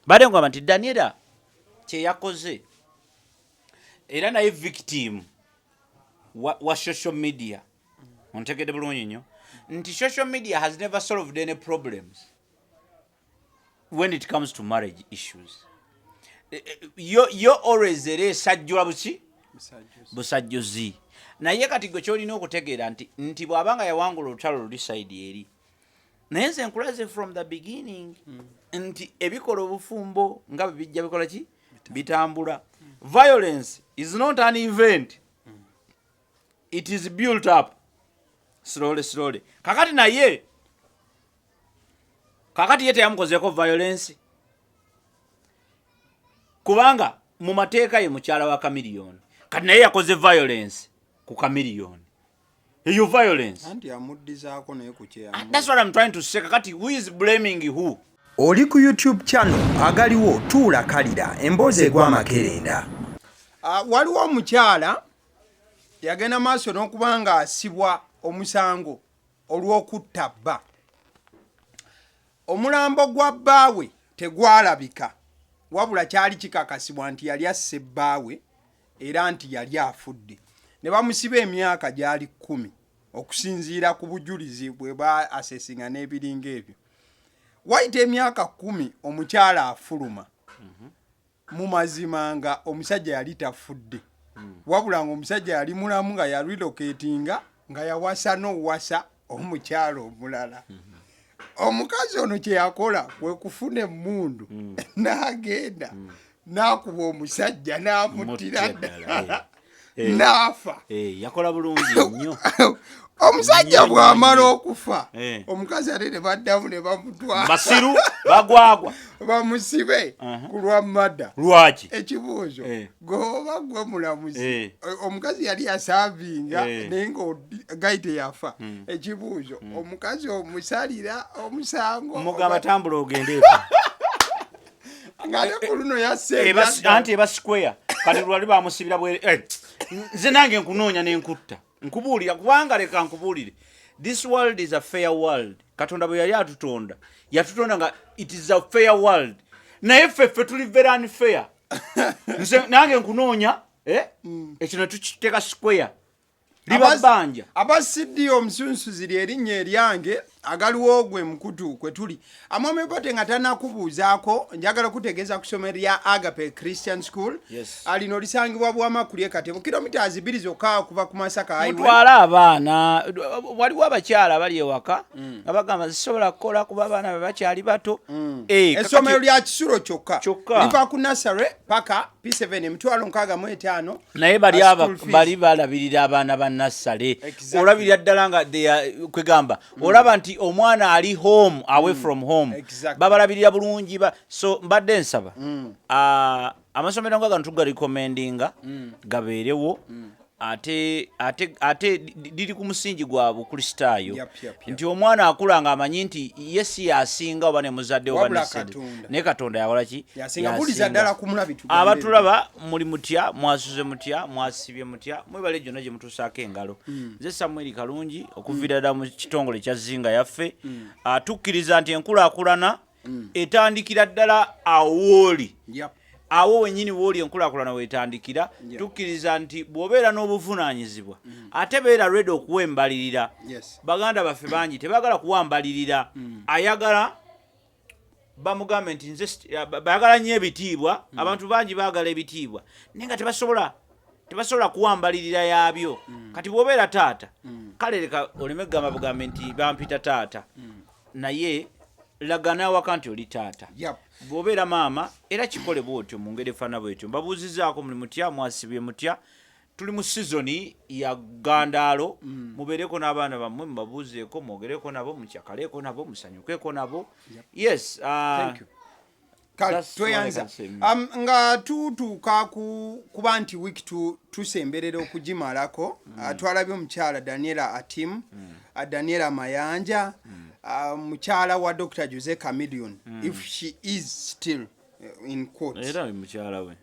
bade ngamba nti Daniella kye yakoze era naye victim wa social media ontegede bulungi nnyo nti social media has never solved any problems when it comes to marriage issues. You're always esajjula buki busajjuzi naye kati gwe kyolina okutegeera nti bw'abanga yawangula olutalo luli side eri naye nze nkulaze from the beginning nti ebikola obufumbo nga bijja bikola ki bitambula. Violence is not an event, it is built up slowly. Kakati ye teyamukozeko violence kubanga mu mateeka ye mukyala wa Chameleon, kati naye yakoze violence ku Chameleon. Eyo violence anti amuddizaako naye ku kye that's what I'm trying to say. Kakati who is blaming who? Oli ku YouTube channel agaliwo tuula kalira emboozi egwa makerenda. Waliwo omukyala yagenda maaso n'okubanga asibwa omusango olw'okutta bba. Omulambo gwa bbaawe tegwalabika wabula kyali kikakasibwa nti yali asse bbaawe era nti yali afudde. Ne bamusiba emyaka gyali 10 okusinziira ku bujulizi bwe ba assessinga n'ebiringa ebyo. Wayita emyaka 10 omukyala afuluma. Mu mazima nga omusajja yali tafudde. Wabula nga omusajja yali mulamu nga ya relocatinga nga yawasa n'owasa omukyala omulala. Omukazi ono kye yakola kwe kufuna emmundu n'agenda n'akuba omusajja n'amuttira ddala n'afa. Yakola bulungi nnyo. Omusajja bw'amala okufa omukazi ate ne baddamu ne bamutwala basiru bagwagwa bamusibe ku lwa madda. Lwaki? Ekibuuzo goba gwe mulamuzi omukazi yali asaavinga naye ng'ogayite yafa. Ekibuuzo omukazi omusalira omusango mugamba tambula ogende efa ng'ate ku luno yasse anti eba square kati lwali bamusibira bwe nze nange nkunoonya n'enkutta nkubuulira kubanga leka nkubuulire. This world is a fair world. Katonda bwe yali atutonda yatutonda nga it is a fair world naye ffe tuli very unfair. Nze nange nkunoonya ekino tukiteeka square liba bbanja. Abasiddi omusunsuzi erinnya eryange agaliwo gwe mukutu kwe tuli Mwami Obote nga tanakubuuzaako njagala kutegeeza ku ssomero lya Agape Christian School. Alino lisangibwa Bwamakulu e Katemu kilometers 2 zokka kuva ku Masaka highway. Mutwala abaana waliwo abakyala bali ewaka nga bagamba zisobola kukola kuba abaana be bakyali bato. Essomero lya Kisulo kyokka liva ku nursery paka P7 emitwalo 65 naye bali balabirira abaana ba nursery. Olabirira ddala nga kwegamba olaba nti omwana ali home away from home babalabirira bulungi so mbadde nsaba amasomero nga gano tugali recommendinga gabeerewo ate liri ku musingi gwa bukristaayo nti omwana akula nga amanyi nti yesi yasinga oba ne muzadde oba ne Katonda yakola ki yasinga abatulaba muli mutya mwasuze mutya mwasibye mutya mwebale gyonna gye mutuusaako engalo. Nze Samuel Kalungi okuviira ddala mu kitongole kya Zinga yaffe tukkiriza nti enkulaakulana etandikira ddala awooli awo wennyini wooli enkulaakulana weetandikira. Tukkiriza nti bw'obeera n'obuvunaanyizibwa ate beera ready okuwembalirira. Baganda baffe bangi tebaagala kuwambalirira ayagala bamugambe nti nze bayagala nnyo ebitiibwa. Abantu bangi baagala ebitiibwa naye nga tebasobola kuwambalirira yaabyo. Kati bw'obeera taata kale leka oleme kugamba bugambe nti bampita taata naye lagana awaka nti oli taata. Bw'obeera maama era kikole bw'otyo mu ngeri efaana bw'etyo. Mbabuuzizzaako muli mutya mwasibye mutya. Tuli mu sizoni ya gandaalo mubeereko n'abaana bammwe mubabuuzeeko mwogereko nabo mukyakaleeko nabo musanyukeeko nabo. Yes tweyanza nga tutuuka kuba nti wiiki tusemberera okugimalako. Twalabye omukyala Daniella Atim Daniella Mayanja mukyala wa Dr. Jose Chameleon if she is still in court. Era mukyala we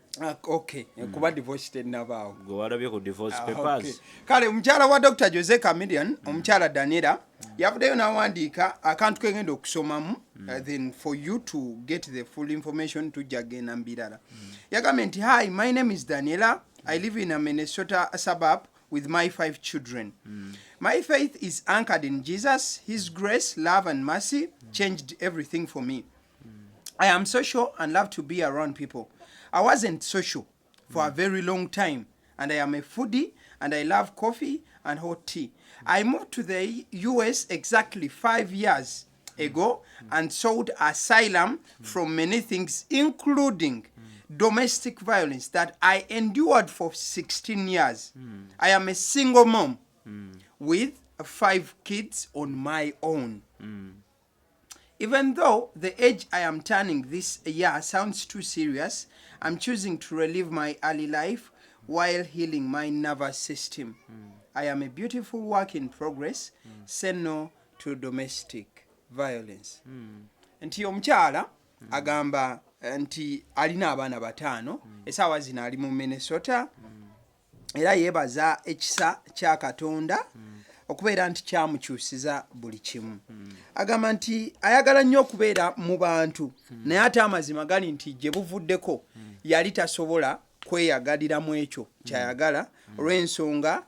Okay, kuba divorce tenabaawo. Gwe walabye ku divorce Okay. papers. Kale omukyala wa Dr. Jose Chameleon, omukyala Daniella, yavuddeyo n'awandiika akantu kegenda okusomamu, then for you to get the full information tujja genda mbirala. Yagambye nti, hi, my name is Daniella. I live in a Minnesota suburb with my 5 children. My faith is anchored in Jesus. His grace, love, and mercy changed everything for me. I am social and love to be around people. I wasn't social for a very long time, and I am a foodie, and I love coffee and hot tea. I moved to the US exactly 5 years ago and sought asylum from many things, including domestic violence that I endured for 16 years. I am a single mom with 5 kids on my own. Even though the age I am turning this year sounds too serious, I'm choosing to relive my early life while healing my nervous system. I am a beautiful work in progress. Say no to domestic violence. Nti omukyala agamba nti alina abaana 5 essaawa zino ali mu Minnesota era yeebaza ekisa kya Katonda okubeera nti kyamukyusiza buli kimu. Agamba nti ayagala nnyo okubeera mu bantu naye ate amazima gali nti gye buvuddeko yali tasobola kweyagaliramu ekyo kyayagala olw'ensonga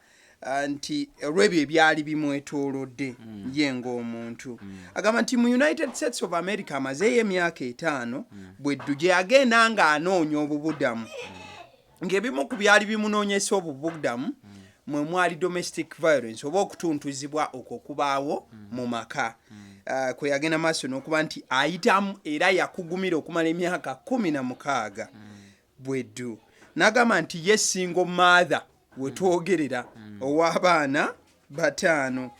nti olw'ebyo ebyali bimwetoolodde ye ng'omuntu. Agamba nti mu United States of America amazeeyo emyaka 5 bweddu gye yagenda ng'anoonya obubudamu ng'ebimu ku byali bimunoonyesa obubudamu mwe mwali domestic violence oba okutuntuzibwa okukubaawo mu maka. Kwe yagenda maaso n'okuba nti ayitamu era yakugumira okumala emyaka 16 bweddu. N'agamba nti ye single mother wetwogerera ow'abaana 5.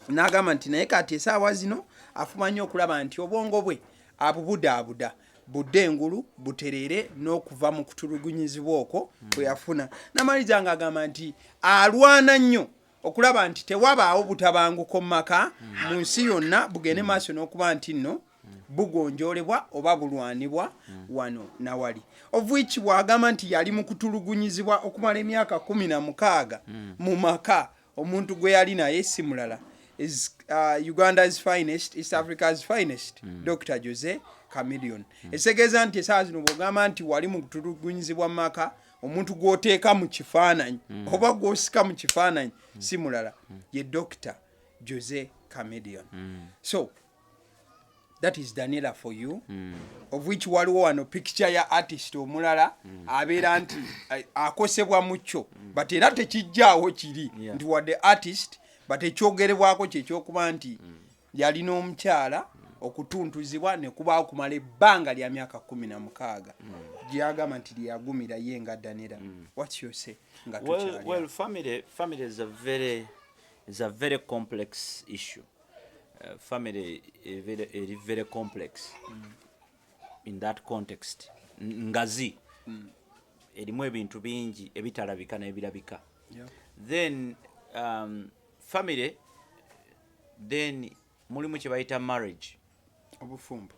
N'agamba nti naye kati essaawa zino afuma nnyo okulaba nti obwongo bwe abubudaabuda budde engulu buterere n'okuva mu kutulugunyizibwa okwo kwe yafuna. N'amaliriza ng'agamba nti alwana nnyo okulaba nti tewabaawo butabanguko mu maka mu nsi yonna bugende maaso n'okuba nti nno bugonjoolebwa oba bulwanibwa wano na wali. Of which bw'agamba nti yali mu kutulugunyizibwa okumala emyaka 16 mu maka. Omuntu gwe yali naye si mulala is Uganda's finest, East Africa's finest, Dr. Jose Chameleon. Esegeeza nti essaawa zino bw'ogamba nti wali mu kutulugunyizibwa mu maka, omuntu gw'oteeka mu kifaananyi oba gw'osika mu kifaananyi si mulala ye Dr. Jose Chameleon. So that is Daniella for you, of which waliwo wano picture ya artist omulala abeera nti akosebwa mu kyo but era tekijjaawo kiri nti wadde artist but ekyogerebwako kyekyokuba nti yalina omukyala okutuntuzibwa ne kubaawo kumala ebbanga lya myaka 16 gyagamba nti lyagumira ye nga Daniella. What's your say? Well, family is a very complex issue. Family is very complex in that context. Ngazi erimu ebintu bingi ebitalabika n'ebirabika. Then family, then mulimu kye bayita marriage,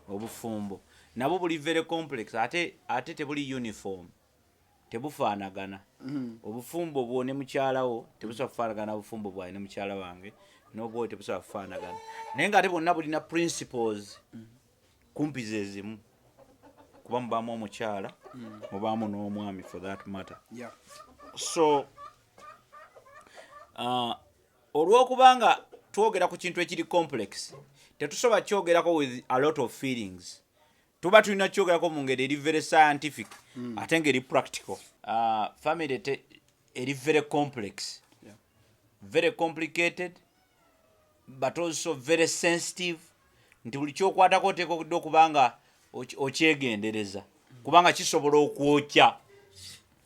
obufumbo nabo buli very complex ate tebuli uniform, tebufaanagana. Obufumbo bwo ne mukyalawo tebusobola kufaanagana obufumbo bwawe ne mukyala wange n'obwo tebusobola kufaanagana naye nga ate bonna bulina principles kumpi ze zimu kuba mubaamu omukyala mubaamu n'omwami for that matter. So olw'okubanga twogera ku kintu ekiri complex tetusobola kyogerako with a lot of feelings. Tuba tulina kyogerako mu ngeri eri very scientific ate ngeri practical. Family eri very complex, very complicated, but also very sensitive. Nti buli kyokwatako oteekedde okubanga okyegendereza kubanga kisobola okwokya.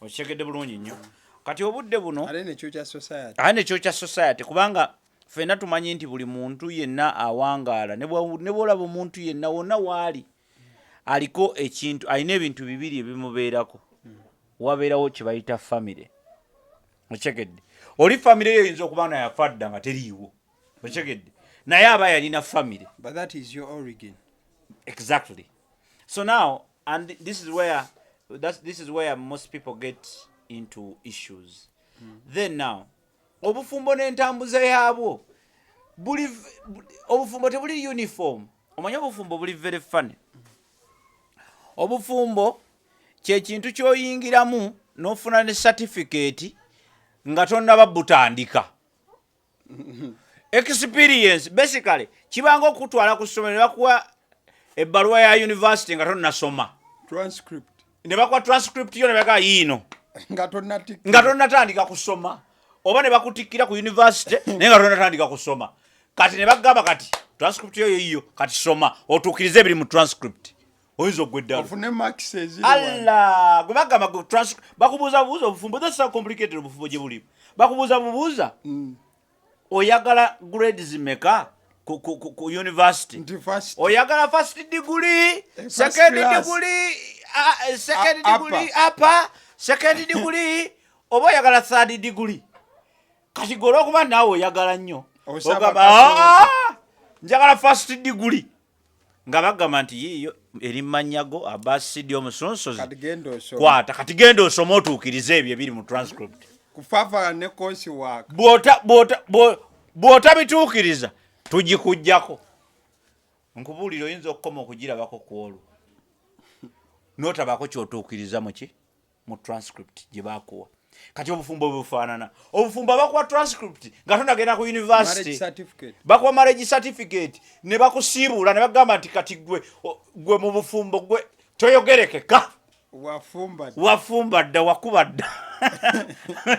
Okitekedde bulungi nnyo. Kati obudde buno ate nekyo kya society kubanga ffenna tumanyi nti buli muntu yenna awangaala ne bwolaba omuntu yenna wonna waali aliko ekintu, alina ebintu bibiri ebimubeerako. Wabeerawo kye bayita family. Okitegedde? Oli family eyo eyinza okuba nga yafa dda nga teriiwo. Okitegedde? Naye aba yalina family. But that is your origin. Exactly. So now, and this is where this is where most people get into issues. Then now obufumbo n'entambuza yabwo obufumbo tebuli uniform. Omanya obufumbo buli very funny. Obufumbo kintu kyoyingiramu n'ofuna ne certificate nga tonnaba butandika. Experience basically kibanga okutwala ku ssomero ne bakuwa ebbaluwa ya university nga tonnasoma. Transcript. Ne bakuwa transcript yo ne baka yiino nga tonnatandika kusoma. Oba ne bakutikkira ku university naye nga tonnatandika kusoma. Kati ne bagamba kati transcript yo yiyo kati soma otuukirize ebiri mu transcript. Oyinza ogweddala. Ofune marks eziri. Allah, gwe bagamba ku transcript bakubuuza buuza obufumbo that's so complicated obufumbo gye bulimu. Bakubuuza bubuuza. Oyagala grades meka ku university. Oyagala first degree, second degree, upper, second degree, oba oyagala third degree. Kati golo okuba naawe oyagala nnyo. Ogamba njagala first degree. Nga bagamba nti yiyo erimanyago abasidi omusonsozi. Kwata kati genda osoma otuukirize ebyo ebiri mu transcript. Kufafa ne course work. Bwota bituukiriza tugikujjako. Nkubuulira oyinza okukoma okugirabako ku olwo. N'otabaako ky'otuukiriza mu transcript gye baakuwa. Kati obufumbo bufaanana. Obufumbo bakuwa transcript nga tonnagenda ku university. Bakuwa marriage certificate ne bakusiibuula ne bagamba nti kati gwe mu bufumbo gwe toyogerekeka. Wafumba dda wakuba dda.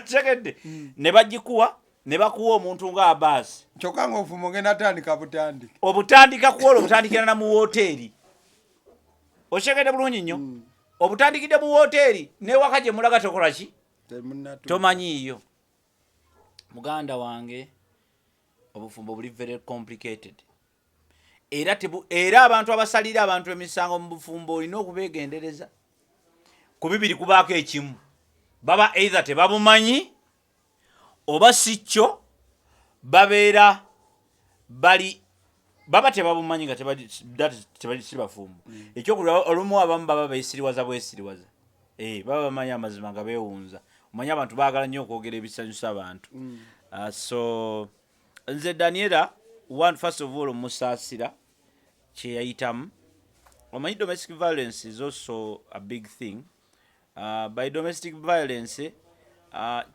Tegedde ne bagikuwa ne bakuwa omuntu nga Abbas. Kyokka ng'obufumbo ngenda atandika butandika. Obutandika ku olwo obutandikira na mu woteeri. Okyegedde bulungi nnyo. Obutandikidde mu woteeri n'ewaka gye mulaga tokola ki? Tomanyiiyo. Muganda wange obufumbo buli very complicated. Era abantu abasalira abantu emisango mu bufumbo olina okubeegendereza. Ku bibiri kubaako ekimu. Baba either tebabumanyi oba si kyo babeera baba tebabumanyi nga tebali bafumbo. Ekyokulwa olumu abamu baba beesiriwaza bwesiriwaza. Baba bamanyi amazima nga beewunza. Omanyi abantu baagala nnyo okwogera ebisanyusa abantu. So nze Daniella, first of all omusaasira kye yayitamu. Omanyi domestic violence is also a big thing. By domestic violence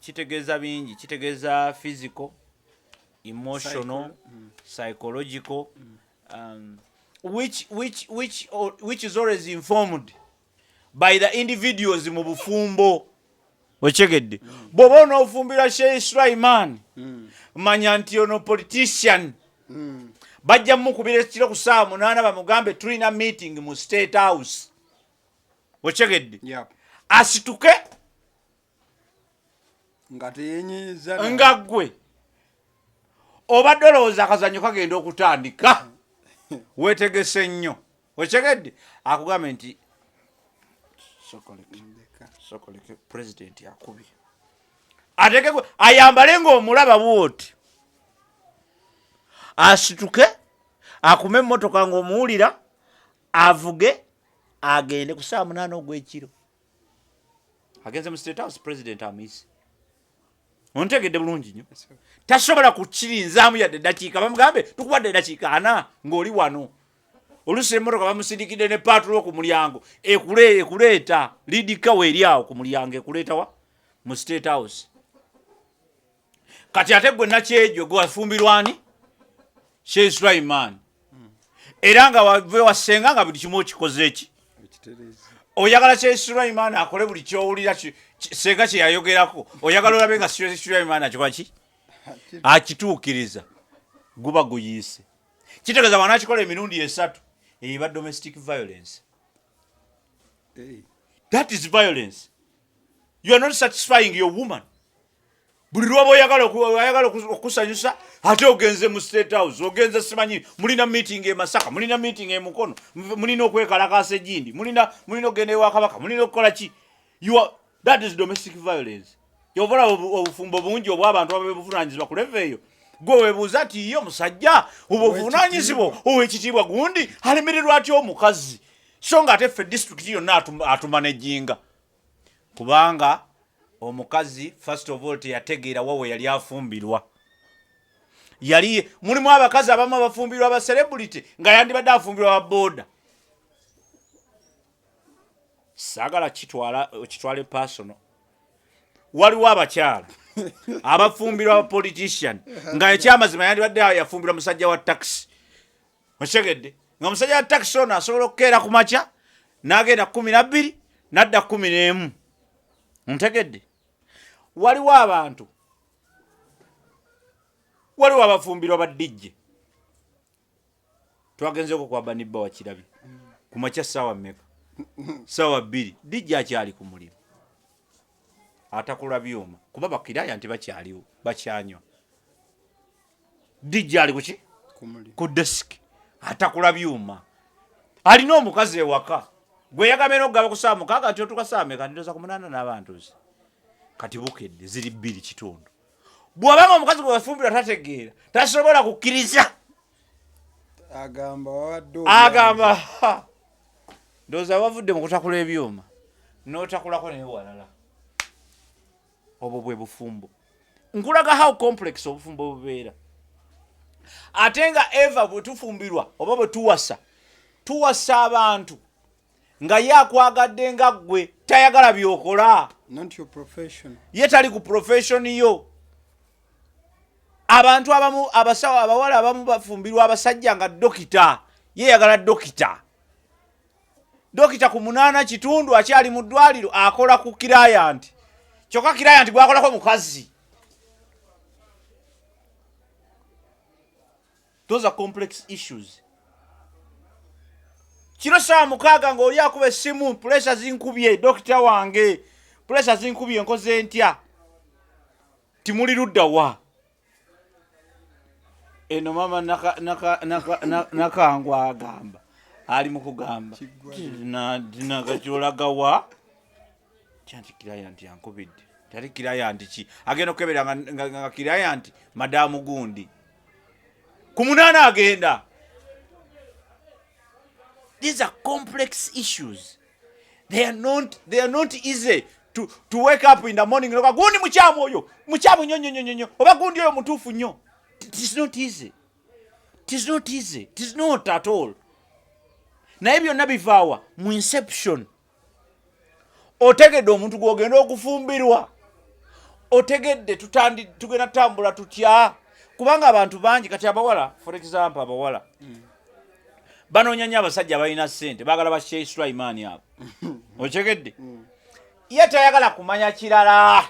kitegeeza bingi. Kitegeeza physical, emotional, psychological, which is always informed by the individuals mu bufumbo. Ochegedde. Bw'oba onoofumbira Sheikh Sulaiman manya nti ono politician. Bajja mukubira ekiro ku saa 8 bamugambe tulina meeting mu State House. Ochegedde. Asituke nga teyenyiza nga ggwe obadde olowooza akazanyo kagenda okutandika. Weetegese nnyo. Ochegedde akugambe nti sokoleke president yakubye ateke ayambale ng'omulaba bwoti asituke akume emmotoka ng'omuwulira avuge agende ku saa 8 ogw'ekiro agenze mu State House. President amuyise. Ontegedde bulungi nnyo. Tasobola kukirinzaamu yadde eddakiika. Bamugambe tukubadde eddakiika 4 ng'oli wano. Oluusi emmotoka bamusindikidde ne paatulo ku mulyango ekuleeta liidika weeri awo ku mulyango ekuleeta wa mu State House. Kati ate gwe nakyejo gwe wafumbirwani Sheikh Sulaiman. Era nga wasenga nga buli kimu okikoze eki. Oyagala Sheikh Sulaiman akole buli kyowulira senga kye yayogerako. Oyagala olabe nga Sheikh Sulaiman akikola ki? Akituukiriza. Guba guyiise. Kitegeeza wanakikola emirundi 3. Eba domestic violence. That is violence. You are not satisfying your woman. Buli lwaba oyagala okusanyusa ate ogenze mu State House, ogenze simanyi mulina meeting e Masaka, mulina meeting e Mukono, mulina okwekalakaasa egindi, mulina ogenda ewa Kabaka, mulina okukola ki? That is domestic violence. Yobola obufumbo bungi obw'abantu ababebuvunaanyizibwa ku level eyo. Gwe weebuuza ati ye omusajja obuvunaanyizibwa ow'ekitiibwa gundi alemererwa atya omukazi so nga ate ffe disitulikiti yonna atumanejinga. kubanga omukazi first of all teyategeera wawe yali afumbirwa. Yali mulimu abakazi abamu abafumbirwa aba celebrity nga yandibadde afumbirwa aba boda. Sagala kitwale personal. Waliwo abakyala abafumbirwa aba politician nga ekyamazima yandibadde yafumbirwa musajja wa taxi. Oshegedde nga musajja wa taxi ono asobola okukeera ku makya n'agenda 12 n'adda 11. Ntegedde waliwo abantu waliwo abafumbirwa ba DJ. Twagenzeeko kwa Banibba wa Kirabi ku makya ssaawa mmeka? Ssaawa 2 DJ akyali ku mulimu atakula byuma kuba bakiraya nti bakyaliwo bakyanywa. DJ ali kuki ku desk atakula byuma alina omukazi ewaka gwe yagamera okugaba ku ssaawa mukaaga nti otuka ssaawa mmeka? Ndoza ku 8 n'abantu kati bukedde ziri 2 kitundu. Bw'obanga omukazi gwe wafumbirwa tategeera tasobola kukkiriza agamba ndoza wavudde mu kutakula ebyuma n'otakulako naye walala. Obwo bwe bufumbo. Nkulaga how complex obufumbo bubeera. Ate nga Eva bwe tufumbirwa oba bwe tuwasa abantu nga yakwagadde nga ggwe tayagala byokola. Not your profession. Ye tali ku profession yo. Abantu abamu abasawo abawala abamu bafumbirwa abasajja nga dokita. Ye yagala dokita. Dokita ku 8 kitundu akyali mu ddwaliro akola ku client. Kyokka client gwakolako mukazi. Those are complex issues. Kiro saa mukaaga ng'oli akuba essimu pressure zinkubye dokita wange. Pressure zinkubye nkoze ntya. Timuli ludda wa. Eno mama nakangwa agamba. Ali mu kugamba. Dina gacholaga wa. Chanti client yankubidde. Tali client ki. Agenda okebera nga client madamu gundi. Ku 8 agenda. These are complex issues. They are not easy to wake up in the morning and go, gundi muchamu oyo, muchamu nyonyo, oba gundi oyo mutufu nnyo. It is not easy. It is not easy. It is not at all. Na ebyo nabivaawa mu inception. Otegedde omuntu gwogenda okufumbirwa. Otegedde tugenda tambula tutya. Kubanga abantu bangi kati abawala, for example abawala. Banoonya nnyo abasajja abalina ssente baagala basheyi Sulaiman abo. Otegedde? Ye tayagala kumanya kirala.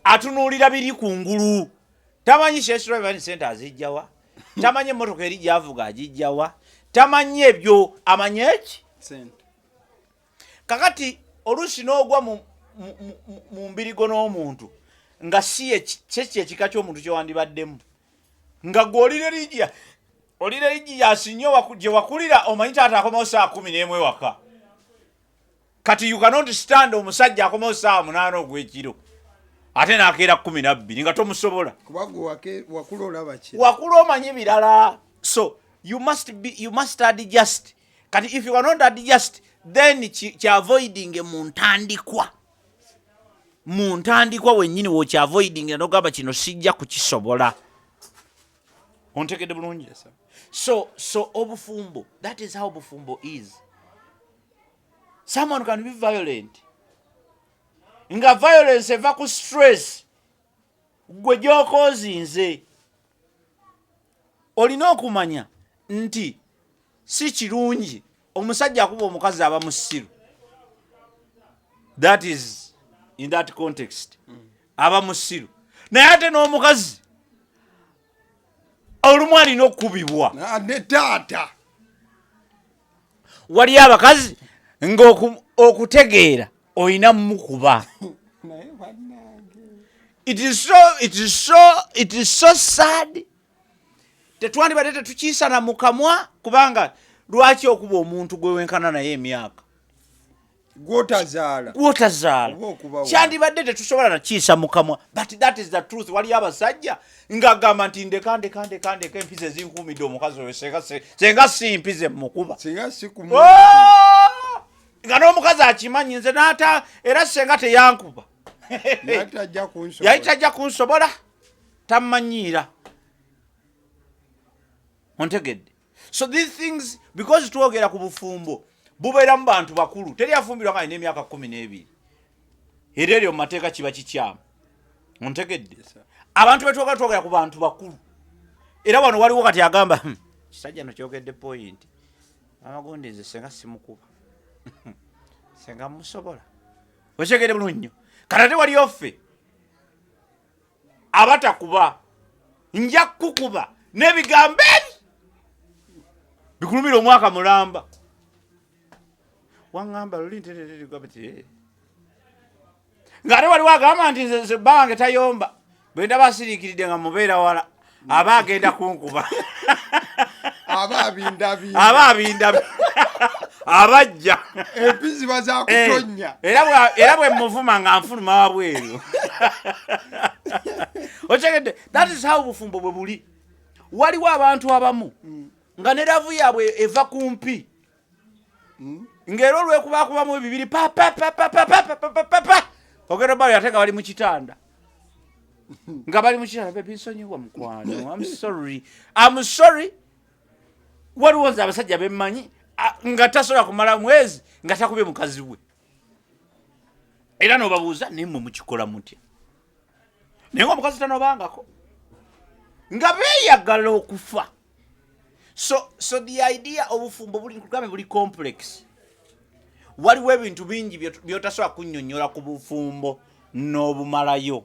Atunuulira biri kungulu. Tamanyi Sheikh Sulaiman ssente azijjawa. Tamanyi emmotoka eri gy'avuga agijjawa. Tamanyi ebyo amanye eki? Ssente. Kakati oluusi n'ogwa mu mbirigo n'omuntu nga si ekika ky'omuntu kyewandibaddemu. Nga gw'olira lijja. Olira lijja yasinyo gye wakulira omanyi taata akomawo saa 11 waka. Kati you cannot stand omusajja akomawo saa 8 ogw'ekiro. Ate n'akeera 12 nga tomusobola. Wakula olaba ki? Wakula omanyi birala. So you must adjust. Kati if you cannot adjust then avoiding mu ntandikwa wennyini avoiding n'ogamba kino sijja kukisobola. Ontegedde bulungi. So obufumbo, that is how bufumbo is. Someone can be violent. Nga violence eva ku stress. Gwe gy'okozinze. Olina okumanya nti si kirungi omusajja akuba omukazi aba musiru. That is in that context. Aba musiru. Naye ate n'omukazi olumu alina okubibwa. Ne taata. Wali abakazi ng'okutegeera olina mukuba. It is so sad. Tetwandibadde tetukiisana mu kamwa kubanga lwaki okuba omuntu gwe wenkana naye emyaka. Gwotazaala. Kyandibadde tetusobola nakiisa mu kamwa. But that is the truth. Wali abasajja ng'agamba nti ndeka empize ezinkuumidde omukazi oyo senga si mpize mukuba. Senga si kumu. nga n'omukazi akimanyi nze n'ata era senga teyankuba yayitajja kunsobola tammanyiira ontegedde. So these things because twogera ku bufumbo bubeera mu bantu bakulu teri afumbirwa nga alina emyaka 12 era eryo mu mateeka kiba kikyamu ontegedde. Abantu betwogera ku bantu bakulu era wano waliwo kati agamba kisajja no kyogedde point amagundi nze senga simukuba senga musobola okyegedde bulungi nnyo katate wali offe abatakuba nja kukuba n'ebigambo ebi bikulumira omwaka mulamba waŋŋamba luli ntetetetegabati ng'ate waliwo agamba nti nze bba wange tayomba bwe ndaba asiriikiridde nga mubeera wala aba agenda kunkuba aba abinda abajja empiziba za kutonya era bwe muvuma nga nfuluma wabweru okyegedde. That is how bufumbo bwe buli. Waliwo abantu abamu nga ne lavu yaabwe eva kumpi ng'era olwekubakubamu ebibiri ogenda bali ate nga bali mu kitanda nga bali mu kitanda bebisonyiwa mukwano I'm sorry waliwo nze abasajja bemmanyi nga tasobola kumala mwezi nga takubye mukazi we era n'obabuuza naye mmwe mukikola mutya naye nga omukazi tanobangako nga beeyagala okufa. So the idea obufumbo buli complex. Waliwo ebintu bingi byotasobola kunnyonnyola ku bufumbo n'obumalayo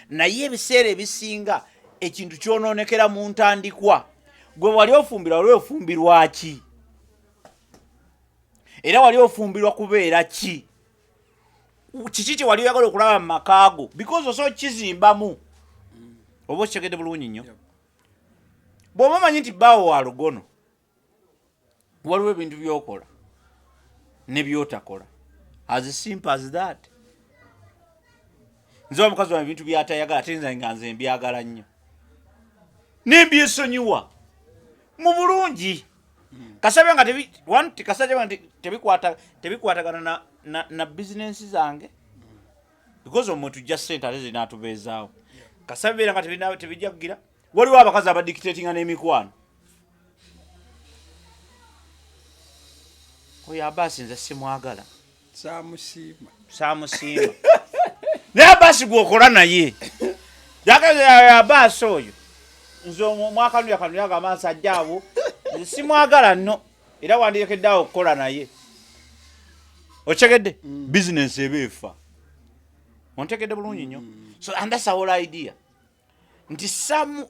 naye ebiseera ebisinga ekintu kyonoonekera mu ntandikwa gwe wali ofumbirwa wali ofumbirwa ki era wali ofumbirwa kubeera ki kiki kye wali oyagala okulaba mu makaago because osobola kizimbamu oba okitegedde bulungi nnyo. Bw'oba omanyi nti bbaawo wa lugono waliwo ebintu by'okola ne by'otakola as simple as that. Nze omukazi wange ebintu by'atayagala ate nze nga nze mbyagala nnyo nembyesonyiwa mu bulungi kasabe nga tebikwatagana na bizinensi zange because omwe tujja ssente ate zinaatubeezaawo kasabe beera nga tebijja kugira. Waliwo abakazi abadictatinga n'emikwano oyo Abasi nze simwagala saamusiima naye Abasi gwokola naye Abasi oyo nze omwakanuyaga amaaso ajjaabo nze simwagala nno era wandirekeddeawo okukola naye okyegedde bizinensi eba efa ontegedde bulungi nnyo. So and that's our idea nti some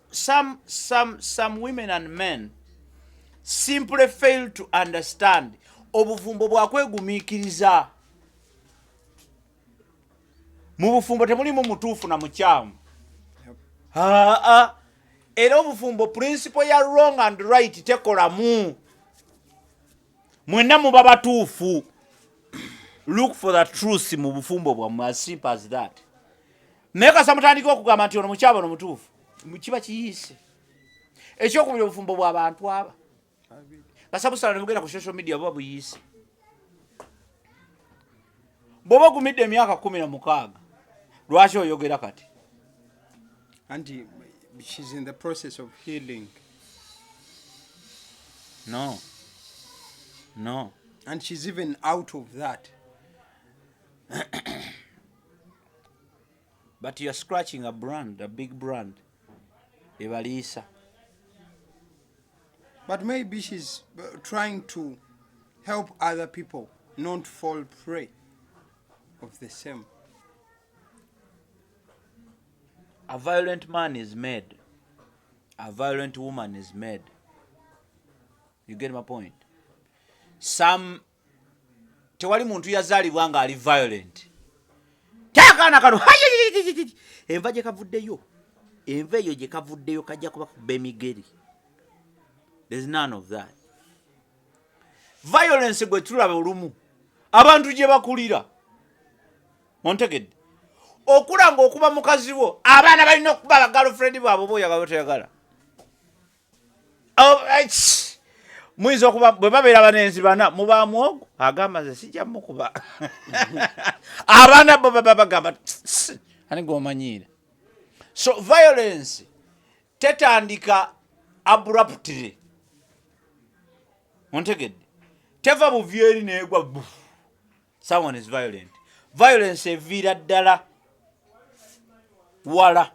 women and men simply fail to understand obufumbo bwakwegumiikiriza. Mu bufumbo temulimu mutuufu na mukyamu era obufumbo principle ya wrong and right tekolamu mwenna muba batuufu. Look for the truth mu bufumbo bwammwe as simple as that. Naye kasa mutandika okugamba nti ono mukyaba ono mutuufu kiba kiyiise ekyokubiri obufumbo bw'abantu aba kasa busala ne bugenda ku social media buba buyiise. Bw'oba ogumidde emyaka 16 lwaki oyogera kati and she's in the process of healing. No and she's even out of that. But you're scratching a big brand ebalisa. But maybe she's trying to help other people not fall prey of the same. A violent man is made. A violent woman is made. You get my point? Tewali muntu yazaalibwa nga ali violent. Takana kano. Enva gye kavuddeyo. Enva eyo gye kavuddeyo kajja kuba kuba emigeri. There's none of that. Violence gwe tulaba olumu. Abantu gye bakulira. Ontegedde. Okula ng'okuba mukazi wo, abaana balina okuba girlfriend baabwe boyagala toyagala. muyinza okuba bwe babeera banenzi bana mubaamu ogwo agamba ze sijja mukuba abaana bo bagamba ani gwomanyiira. So violence tetandika abruptly, ontegedde, teva buvyeri neegwa someone is violent. Violence eviira ddala wala.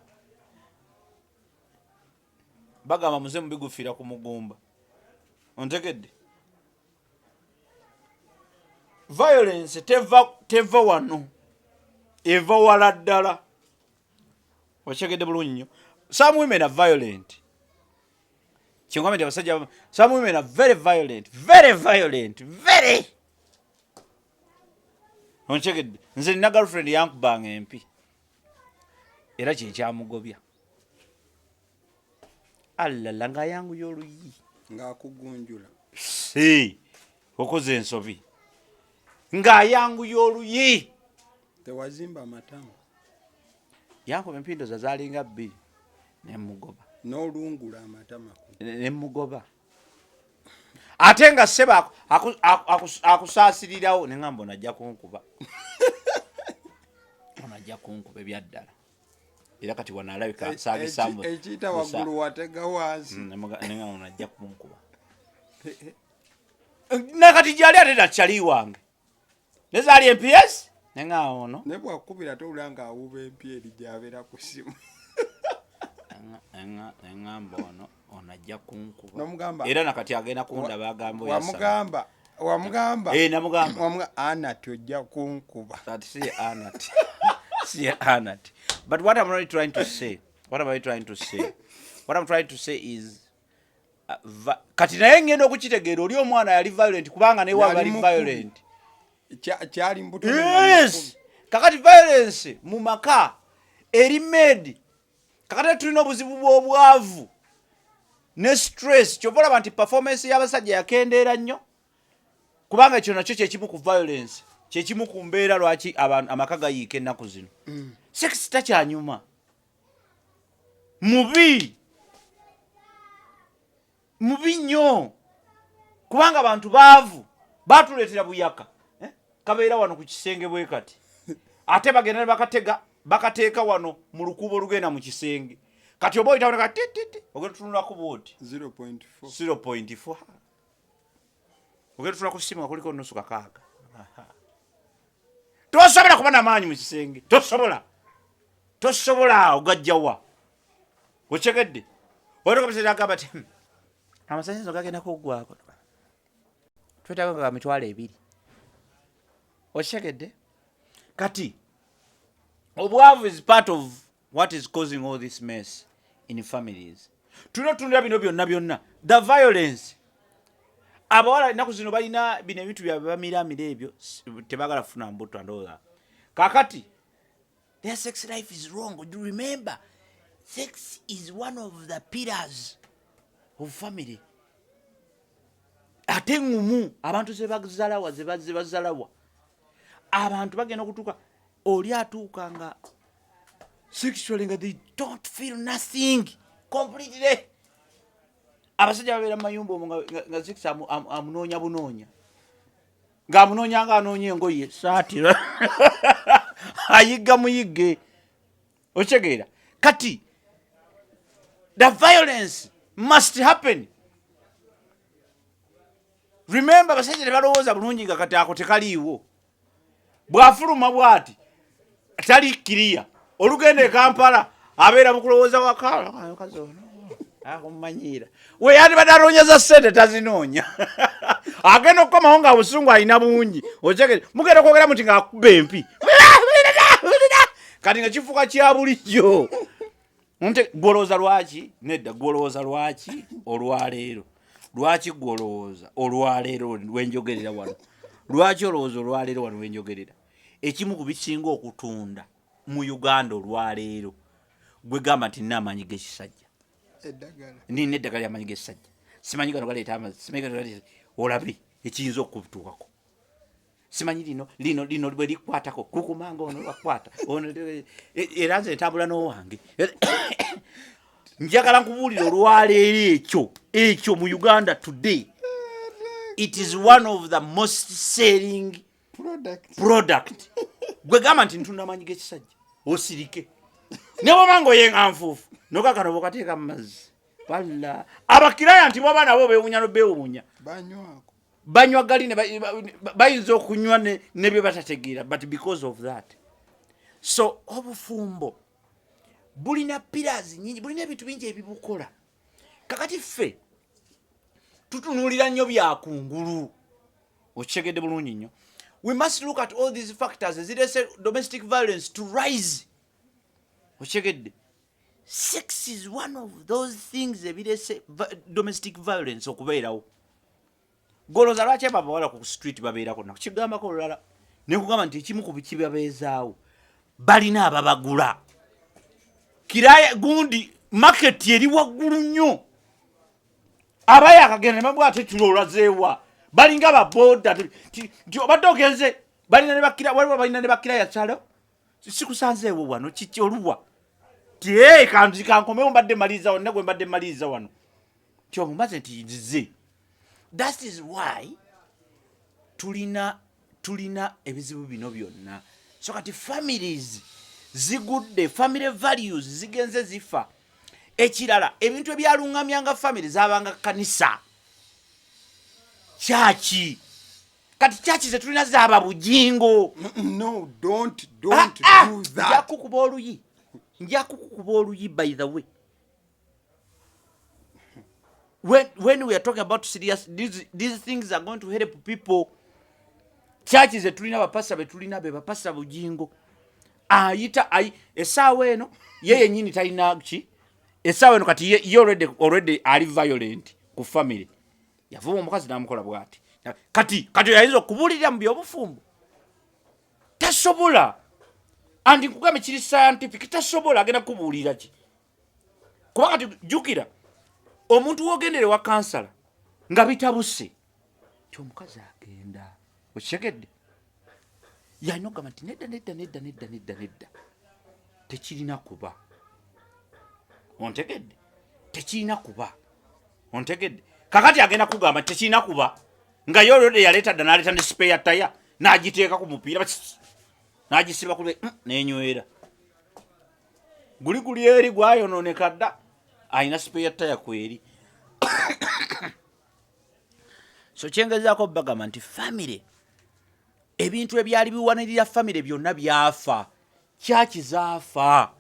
Bagamba muze mubigufiira ku mugumba, ontegedde. Violence teva wano, eva wala ddala. Wachegedde bulungi nnyo. Some women are violent. Kyongambye abasajja, some women are very violent, very. Onchegedde, nze nina girlfriend yankubanga empi era kyekyamugobya. Alala nga yangu y'oluyi ng'akugunjula. Okoze ensobi ng'ayangu y'oluyi. Tewazimba matama. Yankuba empindo zaalinga bbiri nemugoba. N'olungula amatama. Nemugoba. Ate nga seba akusaasirirawo ne ngamba onajja kunkuba. Onajja kunkuba ebyaddala. Era kati wanalabika saagisambu. Ekiyita waggulu watega wansi. Ne ngamba onajja kunkuba. Nakati gyali ate takyali wange. Nezaali MPS? Ne ngamba ono. Ne bwakubira towulira ng'awuba empi eri gy'abeera ku ssimu. Ngamba ono onajja kunkuba. Nomugamba. Era nakati agenda kundaba agamba oyasa. Wamugamba. Namugamba. Anat ojja kunkuba. That see Anat. See Anat. But what I'm really trying to say, what I'm trying to say is kati naye ngenda okukitegeera oli omwana yali violent kubanga ne waba ali violent. Kyali mbuto. Yes. Kakati violence mu maka eri made. Kakati tulina obuzibu bw'obwavu ne stress. Kyova olaba nti performance y'abasajja yakendeera nnyo kubanga ekyo nakyo kyekimu ku violence, kyekimu ku mbeera lwaki amaka gayiika ennaku zino. Sex takyanyuma. Mubi nnyo kubanga abantu baavu batuleetera buyaka. Kabeera wano ku kisenge bwe kati ate bagenda bakateeka wano mu lukubo olugenda mu kisenge. Kati oba oyitawo titi ogenda tunulako bwoti 0.4 ogenda tunula ku simu nga kuliko nusu kakaaga. Tosobola kuba n'amaanyi mu kisenge, tosobola ogajjawa. Okyegedde oleka bisera agamba ti amasannyalaze gagenda kuggwako twetaaga nga mitwalo 2. Okyegedde kati obwavu is part of what is causing all this mess in families. Tunatundira bino byonna the violence. Abawala ennaku zino balina bino ebintu byabwe bamiramira ebyo tebagala kufuna mbuto ndoza. Kakati their sex life is wrong. Do you remember? Sex is one of the pillars of family. Ate ngumu abantu zebazalawa zebazalawa abantu bagenda okutuuka oli atuuka nga sexually nga they don't feel nothing completely. Abasajja babeera mu mayumba omwo nga sex amunoonya ng'amunoonya nga anoonya engoye saati ayigga muyigge. Okitegeera kati the violence must happen. Remember abasajja tebalowooza bulungi nga kati ako tekaliiwo. Bw'afuluma bw'ati tali kiriya olugenda e Kampala abeera mu kulowooza wakala kazi ono akumanyiira we yandi badaloonyeza ssente tazinoonya agenda okukomawo nga busungu alina bungi. Okyegere mugenda kwogera muti ng'akuba empi kati nga kifuuka kya bulijjo. Gwolowooza lwaki? Nedda gwolowooza lwaki olwaleero? Lwaki gwolowooza olwaleero wenjogerera wano? Lwaki olowooza olwaleero wano wenjogerera? Ekimu ku bisinga okutunda mu Uganda olwaleero gwe gamba nti nina amanyi g'ekisajja. Nina eddagala y'amanyi g'ekisajja. Simanyi gano galeeta amazzi, simanyi gano galeeta olabe ekiyinza okukutuukako. Simanyi lino bwe likwatako kukumanga ono lwakwata era nze ntambula n'owange. Njagala nkubuulira olwaleero ekyo mu Uganda today it is one of the most selling product. Gwe gamba nti ntunda manyi g'ekisajja osirike ne bwomango yenganfuufu nokakano bokateeka mu mazzi balla abakiraya nti bwaba nabo beewunya no beewunya banywa gali ne bayinza okunywa ne bye batategeera but because of that. So obufumbo bulina pillars nyingi, bulina ebintu bingi ebibukola. Kakati ffe tutunuulira nnyo byakungulu okigedde bulungi nnyo. We must look at all these factors ezirese domestic violence to rise. Okigedde sex is one of those things ebirese domestic violence okubeerawo. Goloza lwaki abawala ku street babeerako nako kigambako olulala ne kugamba nti ekimu ku bikibabeezaawo balina ababagula. Kiraya gundi market eri waggulu nnyo. Abaya akagenda mabwa ate tulolazeewa balinga baboda obadde ogenze balina ne bakira waliwo balina ne bakira ya kyalo sikusanzeewo wano kiki oluwa tie kanzi kankomewo mbadde maliza wano nagwe mbadde maliza wano kyo mumaze nti nzize. That is why tulina ebizibu bino byonna. So kati families zigudde, family values zigenze zifa. Ekirala ebintu ebyalungamyanga family zabanga kanisa chachi. Kati chachi zetulina zaba bujingo. No, don't do that. Njakukuba oluyi by the way. When we are talking about serious, these things are going to help people. Churches zetulina bapasa betulina be bapasa bujingo. Esaawa eno yeye nyini talina ki. Esaawa eno kati ye already ali violent ku family. Yavuba omukazi namukola bwati. Kati yayinza okubulira mu byobufumbo. Tasobola. Andi kugambe kiri scientific tasobola agenda kubulira ki. Kuba kati jukira omuntu wogendere wa kansala nga bitabuse kyo omukazi agenda okigedde yanyoga nti nedda tekirina kuba ontegedde tekirina kuba ontegedde kakati agenda kugamba tekirina kuba nga yorode yaleta danaleta ne spare tire n'agiteeka ku mupiira n'agisiba kule n'enywera guli eri gwayononeka dda aina spare tire kweri. So kyengezaako bagamba nti family ebintu ebyali biwanirira family byonna byafa. Chachi zaafa.